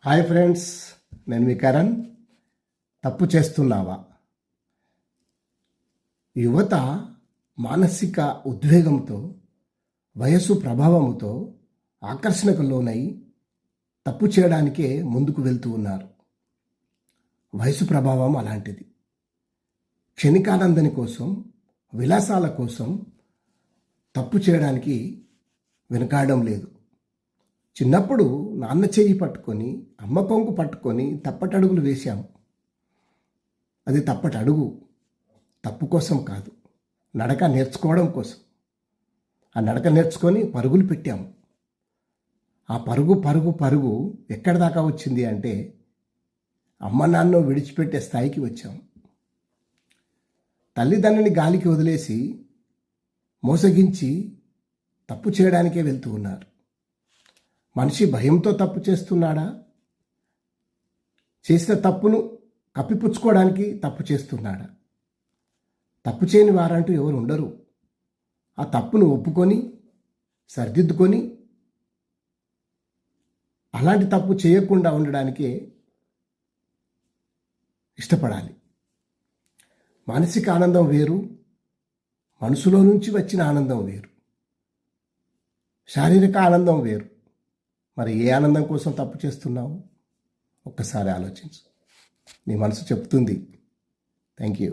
Hi friends, నేను మీ కరణ్. తప్పు చేస్తున్నావా? యువత మానసిక ఉద్వేగంతో, వయస్సు ప్రభావంతో ఆకర్షణకు లోనై తప్పు చేయడానికే ముందుకు వెళ్తూ ఉన్నారు. వయసు ప్రభావం అలాంటిది. క్షణికానందని కోసం, విలాసాల కోసం తప్పు చేయడానికి వెనుకాడడం లేదు. చిన్నప్పుడు నాన్న చెయ్యి పట్టుకొని, అమ్మ కొంగు పట్టుకొని తప్పటడుగులు వేశాము. అది తప్పటడుగు, తప్పు కోసం కాదు, నడక నేర్చుకోవడం కోసం. ఆ నడక నేర్చుకొని పరుగులు పెట్టాము. ఆ పరుగు పరుగు పరుగు ఎక్కడి దాకా వచ్చింది అంటే అమ్మ నాన్న విడిచిపెట్టే స్థాయికి వచ్చాము. తల్లిదండ్రుని గాలికి వదిలేసి మోసగించి తప్పు చేయడానికే వెళ్తూ ఉన్నారు. మనిషి భయంతో తప్పు చేస్తున్నాడా? చేసిన తప్పును కప్పిపుచ్చుకోవడానికి తప్పు చేస్తున్నాడా? తప్పు చేయని వారంటూ ఎవరు ఉండరు. ఆ తప్పును ఒప్పుకొని సరిదిద్దుకొని అలాంటి తప్పు చేయకుండా ఉండడానికే ఇష్టపడాలి. మానసిక ఆనందం వేరు, మనసులో నుంచి వచ్చిన ఆనందం వేరు, శారీరక ఆనందం వేరు. మరి ఏ ఆనందం కోసం తప్పు చేస్తున్నావు? ఒక్కసారి ఆలోచించు. నీ మనసు చెప్తుంది. Thank you.